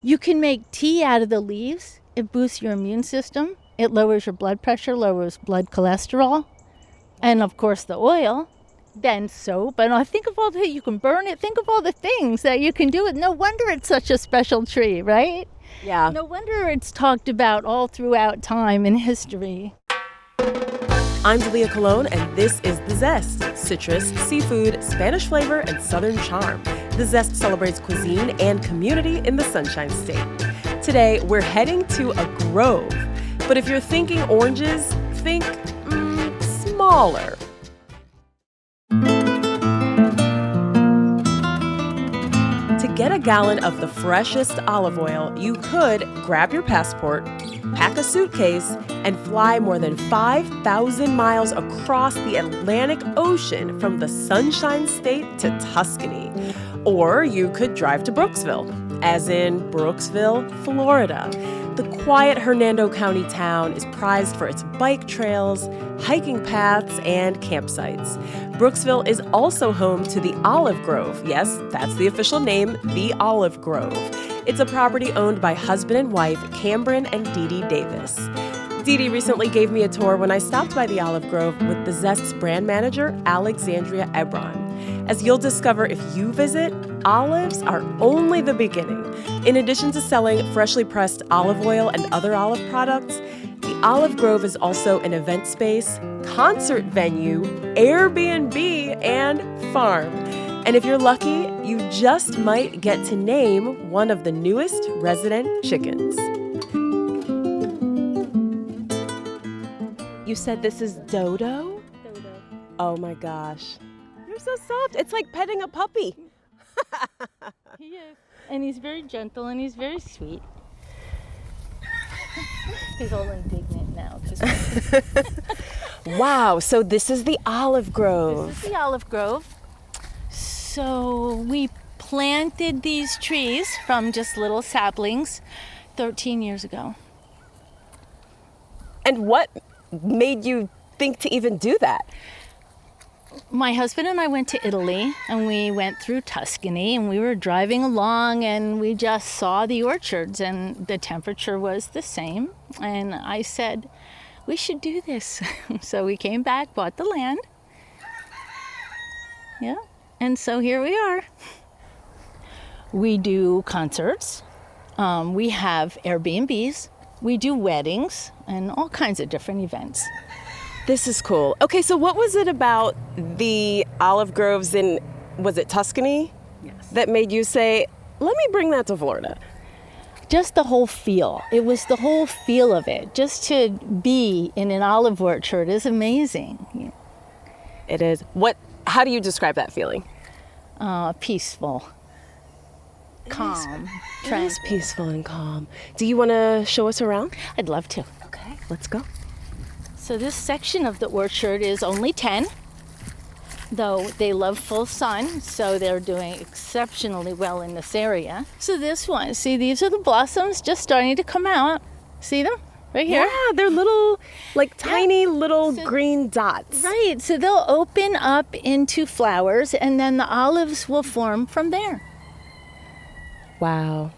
You can make tea out of the leaves. It boosts your immune system. It lowers your blood pressure, lowers blood cholesterol. And of course the oil, then soap. And I think of all the, you can burn it. Think of all the things that you can do with. No wonder it's such a special tree, right? Yeah. No wonder it's talked about all throughout time and history. I'm Dalia Colón, and this is The Zest. Citrus, seafood, Spanish flavor, and Southern charm. The Zest celebrates cuisine and community in the Sunshine State. Today, we're heading to a grove. But if you're thinking oranges, think smaller. To get a gallon of the freshest olive oil, you could grab your passport, pack a suitcase, and fly more than 5,000 miles across the Atlantic Ocean from the Sunshine State to Tuscany. Or you could drive to Brooksville, as in Brooksville, Florida. The quiet Hernando County town is prized for its bike trails, hiking paths, and campsites. Brooksville is also home to the Olive Grove. Yes, that's the official name, the Olive Grove. It's a property owned by husband and wife Cambren and Dede Davis. Dede recently gave me a tour when I stopped by the Olive Grove with the Zest's brand manager, Alexandria Ebron. As you'll discover if you visit, olives are only the beginning. In addition to selling freshly pressed olive oil and other olive products, the Olive Grove is also an event space, concert venue, Airbnb, and farm. And if you're lucky, you just might get to name one of the newest resident chickens. You said this is Dodo? Dodo. Oh my gosh. You're so soft. It's like petting a puppy. He is. And he's very gentle and he's very sweet. He's all indignant now. Wow, so this is the Olive Grove. This is the Olive Grove. So we planted these trees from just little saplings 13 years ago. And what made you think to even do that? My husband and I went to Italy and we went through Tuscany and we were driving along and we just saw the orchards and the temperature was the same. And I said, we should do this. So we came back, bought the land. Yeah. And so here we are. We do concerts. We have Airbnbs. We do weddings and all kinds of different events. This is cool. Okay, so what was it about the olive groves in, was it Tuscany? Yes. That made you say, let me bring that to Florida? Just the whole feel. It was the whole feel of it. Just to be in an olive orchard is amazing. It is. How do you describe that feeling? Peaceful. Calm. It is peaceful and calm. Do you want to show us around? I'd love to. Okay, let's go. So this section of the orchard is only 10, though they love full sun, so they're doing exceptionally well in this area. So this one, see, these are the blossoms just starting to come out. See them? Right here? Yeah, they're little, tiny little green dots. Right, so they'll open up into flowers, and then the olives will form from there. Wow.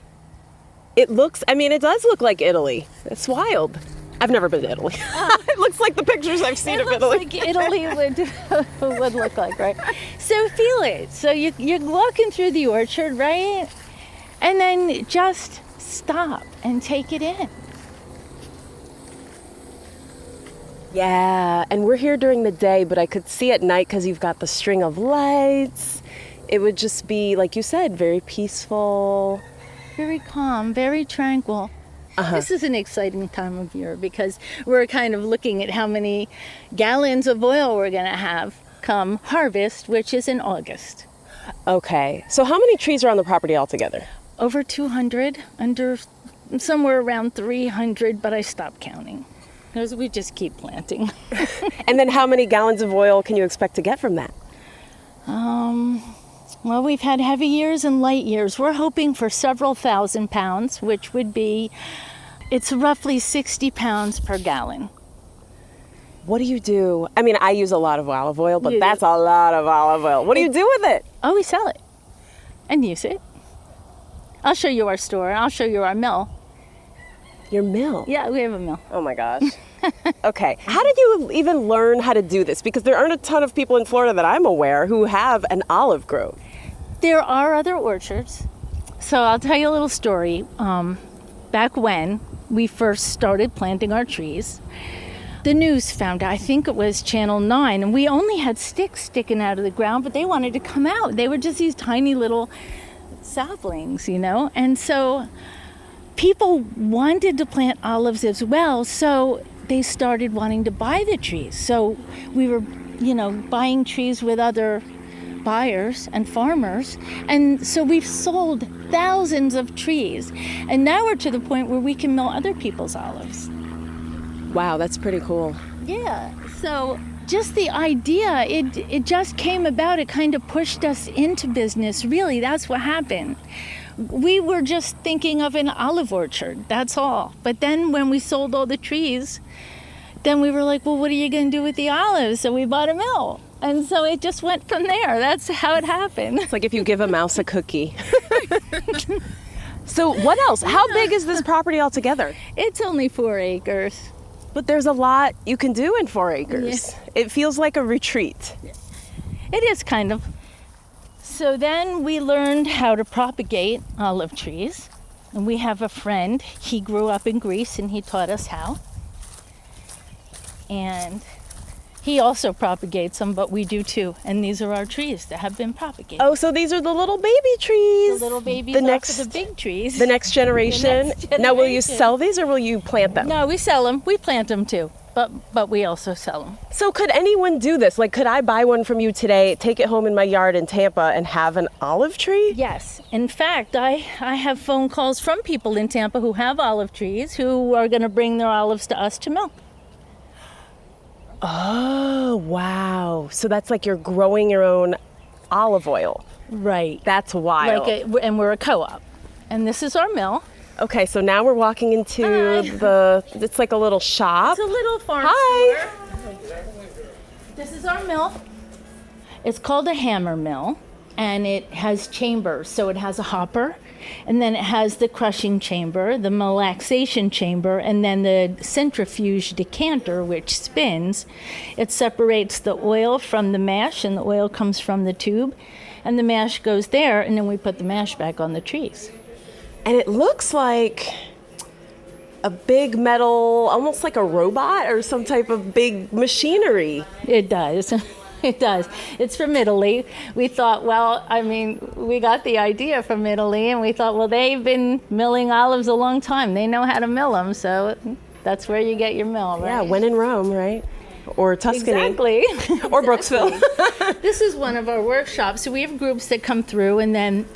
It does look like Italy. It's wild. I've never been to Italy. It looks like the pictures I've seen of Italy. Like Italy would look like, right? So feel it. So you're walking through the orchard, right? And then just stop and take it in. Yeah, and we're here during the day, but I could see at night because you've got the string of lights. It would just be, like you said, very peaceful. Very calm, very tranquil. Uh-huh. This is an exciting time of year because we're kind of looking at how many gallons of oil we're going to have come harvest, which is in August. Okay, so how many trees are on the property altogether? Over 200, under somewhere around 300, but I stopped counting because we just keep planting. And then how many gallons of oil can you expect to get from that? Well, we've had heavy years and light years. We're hoping for several thousand pounds, which would be, it's roughly 60 pounds per gallon. What do you do? I use a lot of olive oil, but that's a lot of olive oil. What do you do with it? Oh, we sell it and use it. I'll show you our store, and I'll show you our mill. Your mill? Yeah, we have a mill. Oh my gosh. Okay. How did you even learn how to do this? Because there aren't a ton of people in Florida that I'm aware who have an olive grove. There are other orchards. So I'll tell you a little story. Back when we first started planting our trees, the news found out, I think it was Channel 9, and we only had sticks sticking out of the ground, but they wanted to come out. They were just these tiny little saplings, you know? And so people wanted to plant olives as well, so they started wanting to buy the trees. So we were, buying trees with other buyers and farmers, and so we've sold thousands of trees, and now we're to the point where we can mill other people's olives. Wow, that's pretty cool. Yeah, so just the idea, it just came about. It kind of pushed us into business. Really, that's what happened. We were just thinking of an olive orchard, that's all. But then when we sold all the trees, then we were like, well, what are you going to do with the olives? So we bought a mill. And so it just went from there. That's how it happened. It's like if you give a mouse a cookie. So what else? How big is this property altogether? It's only 4 acres. But there's a lot you can do in 4 acres. Yeah. It feels like a retreat. It is kind of. So then we learned how to propagate olive trees. And we have a friend. He grew up in Greece and he taught us how. And he also propagates them, but we do too. And these are our trees that have been propagated. Oh, so these are the little baby trees. The little babies the off next, of the big trees. The next generation. The next generation. Now, will you sell these or will you plant them? No, we sell them. We plant them too, but we also sell them. So could anyone do this? Like, could I buy one from you today, take it home in my yard in Tampa, and have an olive tree? Yes. In fact, I have phone calls from people in Tampa who have olive trees who are going to bring their olives to us to mill. Oh, wow. So that's like you're growing your own olive oil. Right. That's wild. And we're a co-op. And this is our mill. Okay, so now we're walking into it's like a little shop. It's a little farm Hi. store. This is our mill. It's called a hammer mill, and it has chambers. So it has a hopper, and then it has the crushing chamber, the malaxation chamber, and then the centrifuge decanter, which spins. It separates the oil from the mash, and the oil comes from the tube, and the mash goes there, and then we put the mash back on the trees. And it looks like a big metal, almost like a robot or some type of big machinery. It does. It does. It's from Italy. We thought, we got the idea from Italy, and we thought, well, they've been milling olives a long time. They know how to mill them, so that's where you get your mill, right? Yeah, when in Rome, right? Or Tuscany. Exactly. Or Brooksville. This is one of our workshops. So we have groups that come through, and then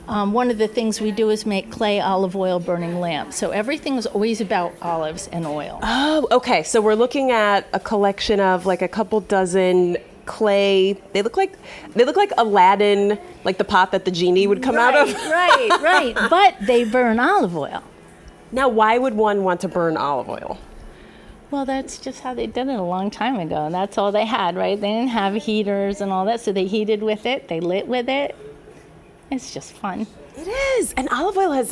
one of the things we do is make clay olive oil burning lamps. So everything's always about olives and oil. Oh, okay. So we're looking at a collection of like a couple dozen clay. They look like Aladdin, like the pot that the genie would come out of. Right. But they burn olive oil. Now, why would one want to burn olive oil? Well, that's just how they did it a long time ago. That's all they had, right? They didn't have heaters and all that, so they heated with it. They lit with it. It's just fun. It is. And olive oil has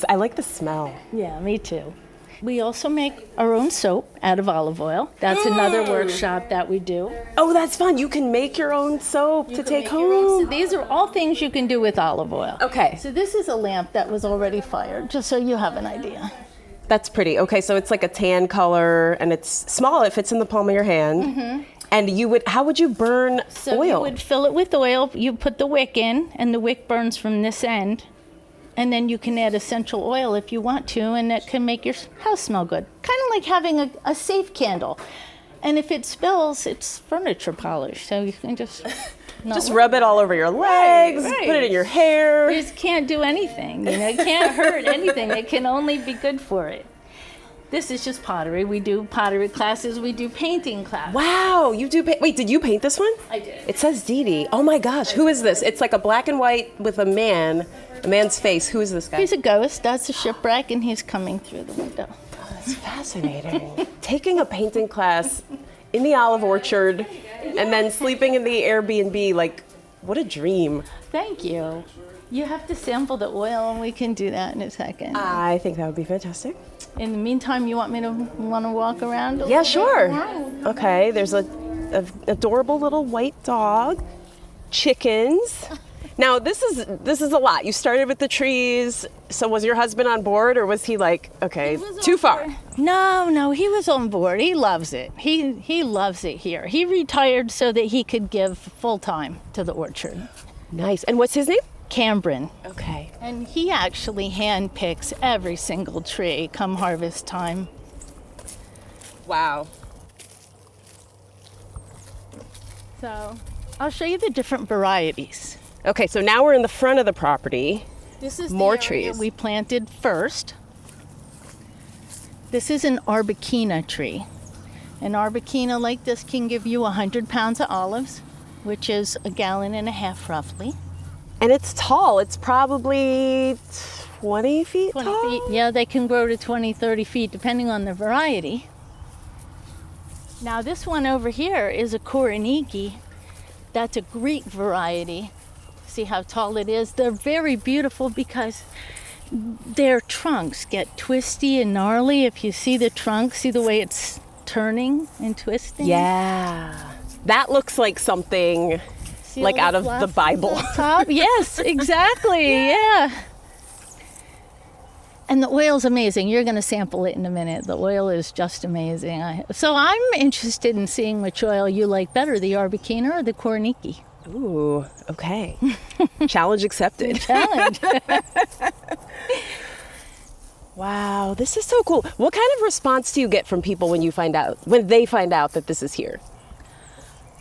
I like the smell. Yeah, me too. We also make our own soap out of olive oil. That's another workshop that we do. Oh, that's fun. You can make your own soap to take home. So these are all things you can do with olive oil. Okay. So this is a lamp that was already fired, just so you have an idea. That's pretty. Okay, so it's like a tan color, and it's small. It fits in the palm of your hand. Mm-hmm. And how would you burn oil? So you would fill it with oil. You put the wick in, and the wick burns from this end. And then you can add essential oil if you want to, and it can make your house smell good. Kind of like having a safe candle. And if it spills, it's furniture polish, so you can just rub it all over your legs, right. Put it in your hair. You just can't do anything. It can't hurt anything. It can only be good for it. This is just pottery. We do pottery classes. We do painting classes. Wow, you do Wait, did you paint this one? I did. It says Dede. Oh my gosh, who is this? It's like a black and white with a man's face. Who is this guy? He's a ghost. That's a shipwreck, and he's coming through the window. Oh, that's fascinating. Taking a painting class in the olive orchard and then sleeping in the Airbnb, like, what a dream. Thank you. You have to sample the oil, and we can do that in a second. I think that would be fantastic. In the meantime, you want to walk around? Yeah, sure. Okay, there's a adorable little white dog, chickens. Now this is a lot. You started with the trees. So was your husband on board, or was he like, okay, too far? No, he was on board. He loves it. He loves it here. He retired so that he could give full time to the orchard. Nice. And what's his name? Cambren. Okay. And he actually hand picks every single tree come harvest time. Wow. So I'll show you the different varieties. Okay, so now we're in the front of the property. This is more the area trees we planted first. This is an Arbequina tree. An Arbequina like this can give you 100 pounds of olives, which is 1.5 gallons roughly. And it's tall. It's probably 20 feet 20 tall? feet. Yeah, they can grow to 20, 30 feet depending on the variety. Now this one over here is a Koroniki. That's a Greek variety. See how tall it is? They're very beautiful because their trunks get twisty and gnarly. If you see the trunk, see the way it's turning and twisting? Yeah. That looks like something like out of the Bible. Top? Yes, exactly. Yeah. And the oil's amazing. You're going to sample it in a minute. The oil is just amazing. So I'm interested in seeing which oil you like better, the Arbequina or the Koroniki. Ooh, okay. Challenge accepted. Challenge. Wow, this is so cool. What kind of response do you get from people when they find out that this is here?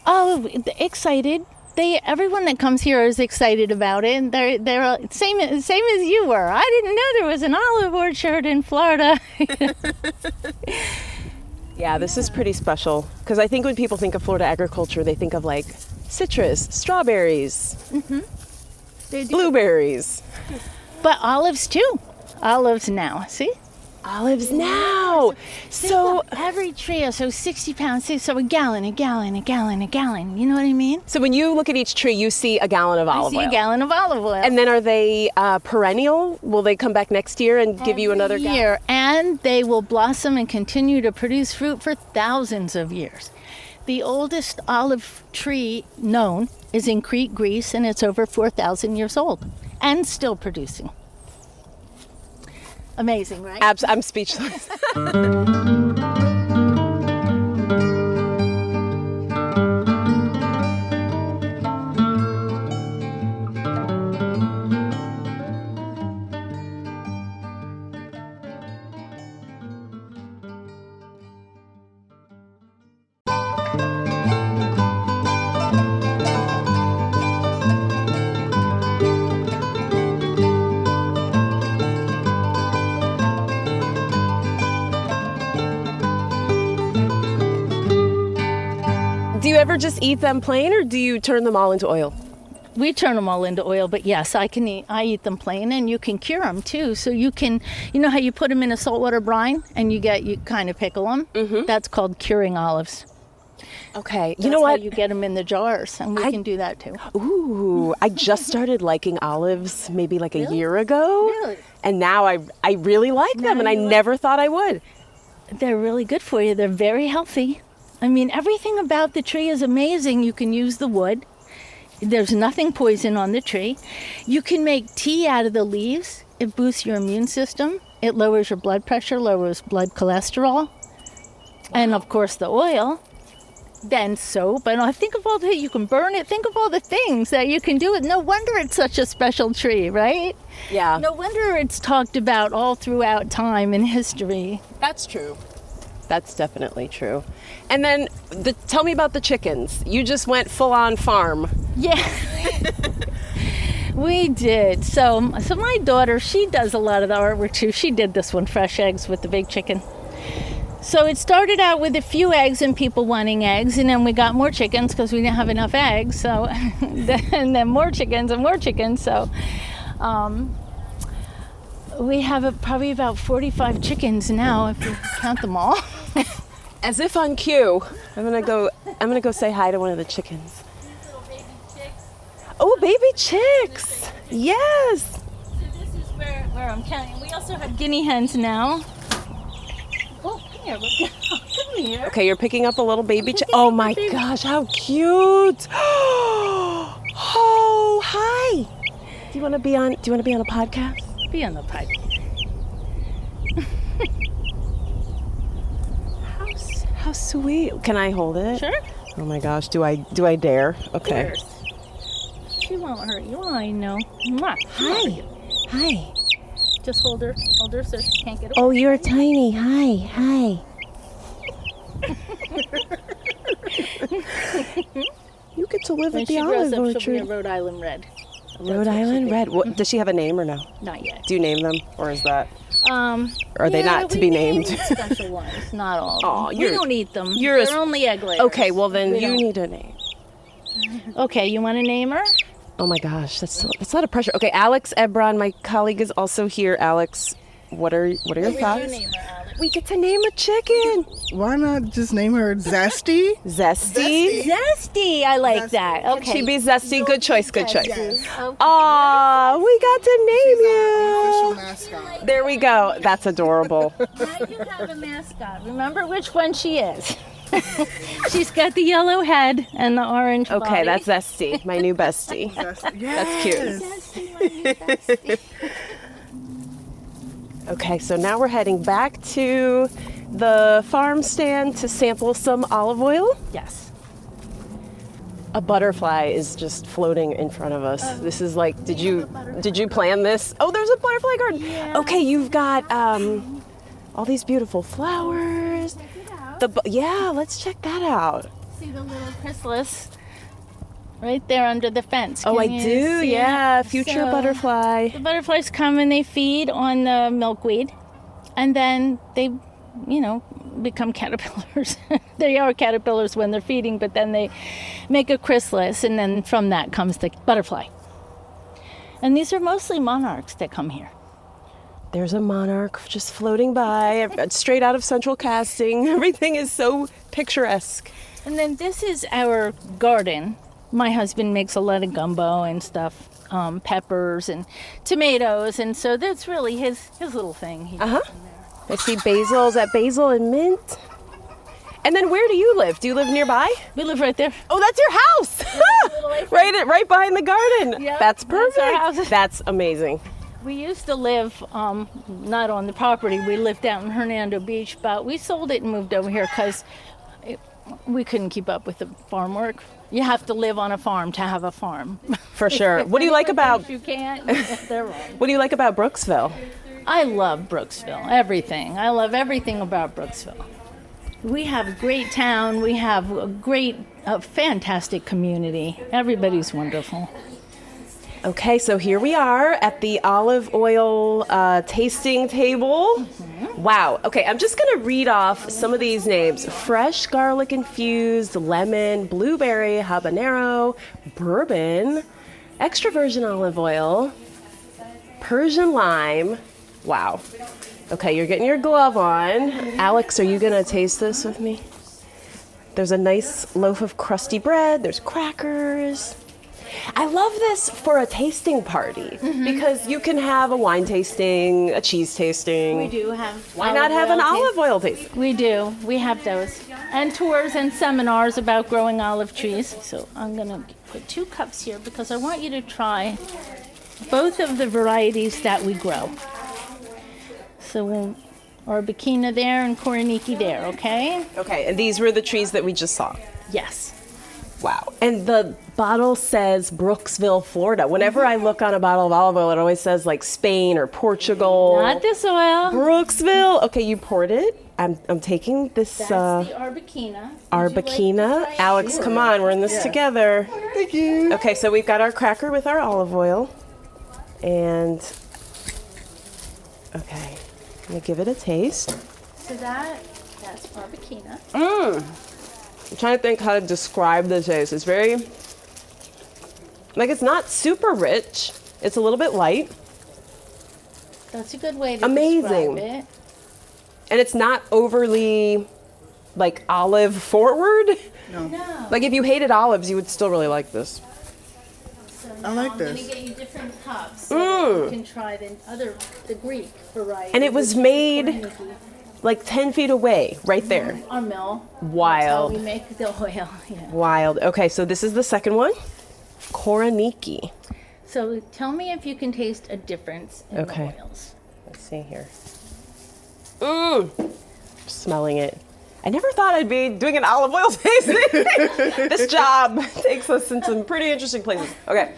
Oh, excited. Everyone that comes here is excited about it. And they're same as you were. I didn't know there was an olive orchard in Florida. Yeah, this is pretty special because I think when people think of Florida agriculture, they think of like citrus, strawberries, blueberries. But olives too. Olives now. See? Olives now. So every tree, so 60 pounds, so a gallon. You know what I mean? So when you look at each tree, you see a gallon of olive oil. I see a gallon of olive oil. And then are they perennial? Will they come back next year and give you another year? gallon? And they will blossom and continue to produce fruit for thousands of years. The oldest olive tree known is in Crete, Greece, and it's over 4,000 years old and still producing. Amazing, right? I'm speechless. Do you ever just eat them plain, or do you turn them all into oil? We turn them all into oil, but yes, I eat them plain, and you can cure them too. So you know how you put them in a saltwater brine and you kind of pickle them? Mm-hmm. That's called curing olives. Okay. That's you know what? How you get them in the jars, and we can do that too. Ooh, I just started liking olives maybe like a year ago. Really? And now I really like them, and I never thought I would. They're really good for you. They're very healthy. I mean, everything about the tree is amazing. You can use the wood. There's nothing poison on the tree. You can make tea out of the leaves. It boosts your immune system. It lowers your blood pressure, lowers blood cholesterol. Wow. And of course the oil. Then soap. And I think of all that you can burn it. Think of all the things that you can do with. No wonder it's such a special tree, right? Yeah. No wonder it's talked about all throughout time and history. That's true. That's definitely true. And then tell me about the chickens. You just went full on farm. Yeah. We did. So my daughter, she does a lot of the artwork too. She did this one, fresh eggs with the big chicken. So it started out with a few eggs and people wanting eggs, and then we got more chickens because we didn't have enough eggs. So and then more chickens and more chickens. So we have probably about 45 chickens now if you count them all. As if on cue, I'm gonna go say hi to one of the chickens. These little baby chicks. Oh, baby chicks! Yes. So this is where I'm counting. We also have guinea hens now. Oh, come here. Come here. Okay, you're picking up a little baby. Oh my gosh, how cute! Oh, hi. Do you want to be on a podcast? Be on the podcast. How sweet. Can I hold it? Sure. Oh my gosh, do I dare? Okay. Cheers. She won't hurt you, I know. Mwah. Hi. Hi. Just hold her so she can't get away. Oh, you're tiny. Hi. You get to live When at the she grows olive up, she'll be a orchard. Rhode Island Red. Rhode Island Red. What, does she have a name or no? Not yet. Do you name them, or is that? Are they Yeah, not to we be name named? Special ones, not all. Of Aw, them. you're- We don't eat them. you're They're only egg layers. Okay, well then We you don't. need a name. Okay, you want to name her? Oh my gosh, that's a lot of pressure. Okay, Alex Ebron, my colleague, is also here. Alex, what are your What would thoughts? you name her, Alex? We get to name a chicken. Why not just name her Zesty? Zesty. Zesty, I like Zesty. that. Okay. She'd be Zesty. Good choice. Good choice. Yes. Okay. Aw, we got to name Official you. mascot. There we go. That's adorable. Now you have a mascot. Remember which one she is. She's got the yellow head and the orange body. Okay, that's Zesty, my new bestie. Zesty. That's cute. Zesty, my new bestie. Okay, so now we're heading back to the farm stand to sample some olive oil. Yes. A butterfly is just floating in front of us. This is like, did you plan this? Oh, there's a butterfly garden. Yeah. Okay, you've got all these beautiful flowers. Yeah, let's check that out. See the little chrysalis right there under the fence. Oh, I Can you do. see Yeah, it? future So, butterfly. The butterflies come and they feed on the milkweed, and then they, become caterpillars. They are caterpillars when they're feeding, but then they make a chrysalis, and then from that comes the butterfly. And these are mostly monarchs that come here. There's a monarch just floating by, straight out of central casting. Everything is so picturesque. And then this is our garden. My husband makes a lot of gumbo and stuff, peppers and tomatoes, and so that's really his little thing. He does in there. I see basil. Is that basil and mint? And then where do you live? Do you live nearby? We live right there. Oh, that's your house! right behind the garden. Yep, That's that's our perfect. house. That's amazing. We used to live not on the property. We lived out in Hernando Beach, but we sold it and moved over here because we couldn't keep up with the farm work. You have to live on a farm to have a farm. For sure. What do you like about You can't. They're wrong. What do you like about Brooksville? I love Brooksville. Everything. I love everything about Brooksville. We have a great town. We have a fantastic community. Everybody's wonderful. Okay, so here we are at the olive oil tasting table. Wow. Okay, I'm just going to read off some of these names. Fresh garlic infused, lemon, blueberry, habanero, bourbon, extra virgin olive oil, Persian lime. Wow. Okay, you're getting your glove on. Alex, are you going to taste this with me? There's a nice loaf of crusty bread. There's crackers. I love this for a tasting party because you can have a wine tasting, a cheese tasting. We do have. Why not have an olive oil tasting? We do. We have those. And tours and seminars about growing olive trees. So I'm going to put 2 cups here because I want you to try both of the varieties that we grow. So Arbequina there and Koroniki there, okay? Okay, and these were the trees that we just saw. Yes. Wow. And the bottle says Brooksville, Florida. Whenever I look on a bottle of olive oil, it always says like Spain or Portugal. Not this oil. Brooksville. Okay, you poured it. I'm taking this That's the Arbequina. Arbequina. Alex, come on, we're in this together. Thank you. Okay, so we've got our cracker with our olive oil. And okay, I'm gonna give it a taste. So that's Arbequina. I'm trying to think how to describe the taste. It's very, it's not super rich. It's a little bit light. That's a good way to Amazing. describe it. And it's not overly, olive forward. No. Like, if you hated olives, you would still really like this. So I like I'm this. going to get you different cups. So you can try the Greek variety. And it was which is made Koroniki. like 10 feet away, right there. Our mill. Wild. That's how we make the oil. Yeah. Wild. Okay, so this is the second one. Koroniki. So tell me if you can taste a difference in Okay. the oils. Let's see here. Smelling it. I never thought I'd be doing an olive oil tasting. This job takes us in some pretty interesting places. Okay.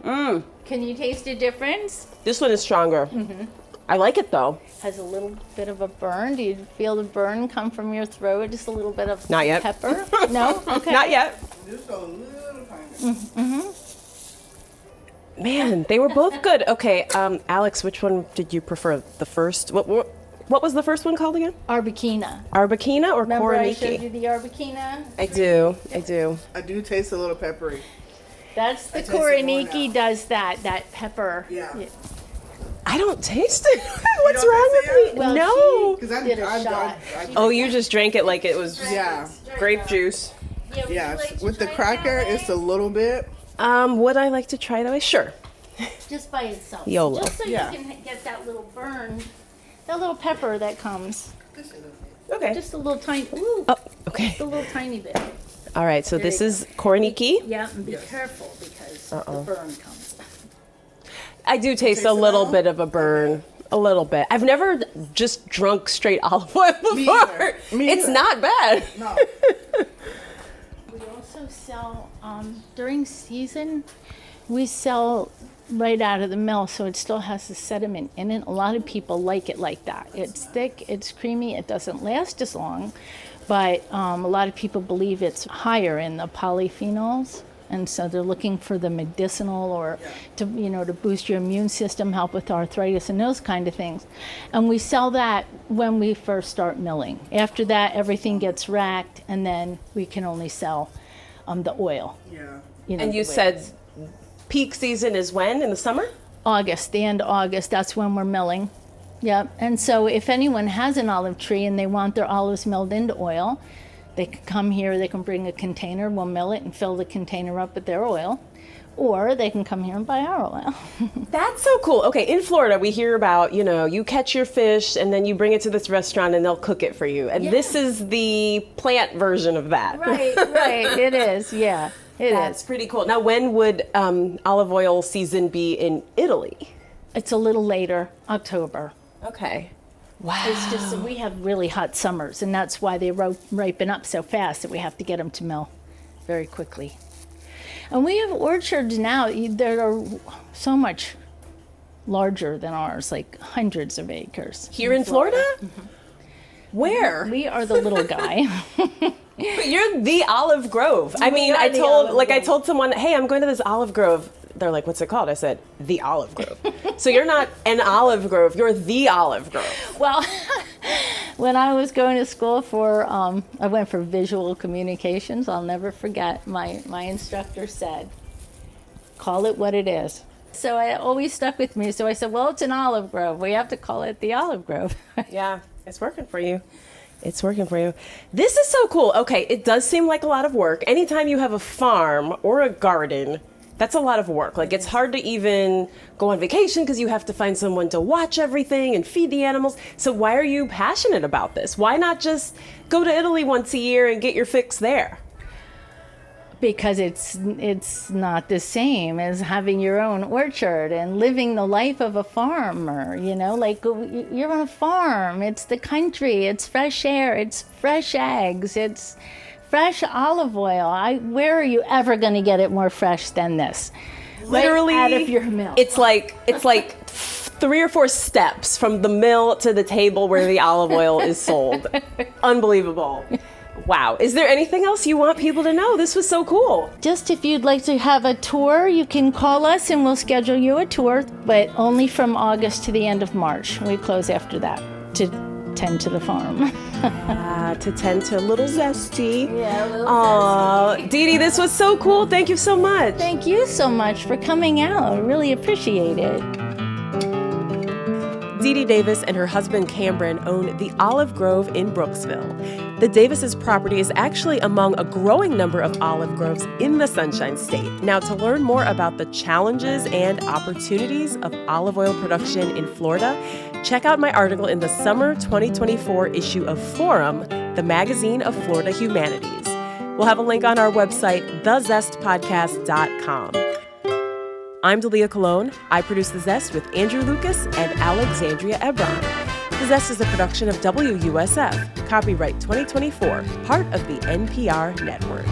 Can you taste a difference? This one is stronger. I like it though. Has a little bit of a burn. Do you feel the burn come from your throat? Just a little bit of Not yet. pepper? No? Okay. Not yet. Just a little tiny. Man, they were both good. Okay, Alex, which one did you prefer? The first? What was the first one called again? Arbequina. Arbequina or Remember I showed you Koroniki? the Arbequina? I do. I do. I do taste a little peppery. That's the I taste it more Koroniki now. does that pepper. Yeah. I don't taste it. What's don't wrong taste with it? me? Well, No. Because I Did a shot. Oh, you just drank it like it was Yeah. grape juice. Would you Yeah. like to With the try it cracker, that way? it's a little bit. Would I like to try that way? Sure. Just by itself. YOLO. Just so Yeah. you can get that little burn, that little pepper that comes. Okay. Just a little tiny, ooh, Oh, okay. just a little tiny bit. All right, so this you is Koroniki. Yeah, and be careful because the burn comes. I do taste a it little all? bit of a burn. A little bit. I've never just drunk straight olive oil before. Me either. Me It's either. not bad. No. We also sell, during season, we sell right out of the mill, so it still has the sediment in it. A lot of people like it like that. It's thick, it's creamy, it doesn't last as long, but a lot of people believe it's higher in the polyphenols. And so they're looking for the medicinal or to boost your immune system, help with arthritis and those kind of things. And we sell that when we first start milling. After that, everything gets racked, and then we can only sell the oil. Yeah. And the you way said it is. peak season is when? In the summer? August, the end of August, that's when we're milling. Yep. And so if anyone has an olive tree and they want their olives milled into oil, they can come here, they can bring a container, we'll mill it and fill the container up with their oil. Or they can come here and buy our oil. That's so cool. Okay, in Florida, we hear about, you catch your fish and then you bring it to this restaurant and they'll cook it for you. And this is the plant version of that. Right, it is, yeah. That's pretty cool. Now, when would olive oil season be in Italy? It's a little later, October. Okay. Wow. It's just that we have really hot summers, and that's why they ripen up so fast that we have to get them to mill very quickly. And we have orchards now that are so much larger than ours, like hundreds of acres. Here in Florida? Where? We are the little guy. But you're the olive grove. I mean, are I the told olive grove. I told someone, hey, I'm going to this olive grove. They're like, what's it called? I said, the olive grove. So you're not an olive grove, you're the olive grove. Well, when I was going to school I went for visual communications. I'll never forget. My instructor said, call it what it is. So it always stuck with me. So I said, well, it's an olive grove. We have to call it the olive grove. Yeah, it's working for you. It's working for you. This is so cool. Okay, it does seem like a lot of work. Anytime you have a farm or a garden, that's a lot of work. Like, it's hard to even go on vacation because you have to find someone to watch everything and feed the animals. So why are you passionate about this? Why not just go to Italy once a year and get your fix there? Because it's not the same as having your own orchard and living the life of a farmer, like you're on a farm, it's the country, it's fresh air, it's fresh eggs, it's fresh olive oil. Where are you ever going to get it more fresh than this? Literally, right out of your mill. It's like 3 or 4 steps from the mill to the table where the olive oil is sold. Unbelievable. Wow. Is there anything else you want people to know? This was so cool. Just if you'd like to have a tour, you can call us and we'll schedule you a tour, but only from August to the end of March. We close after that to tend to the farm. To tend to a little zesty. Yeah, a little Aw, Dede, Dede, this was so cool. Thank you so much. Thank you so much for coming out. I really appreciate it. Dede Davis and her husband Cambren own the Olive Grove in Brooksville. The Davises' property is actually among a growing number of olive groves in the Sunshine State. Now, to learn more about the challenges and opportunities of olive oil production in Florida, check out my article in the summer 2024 issue of Forum, the magazine of Florida Humanities. We'll have a link on our website, thezestpodcast.com. I'm Dalia Colón. I produce The Zest with Andrew Lucas and Alexandria Ebron. The Zest is a production of WUSF. Copyright 2024, part of the NPR network.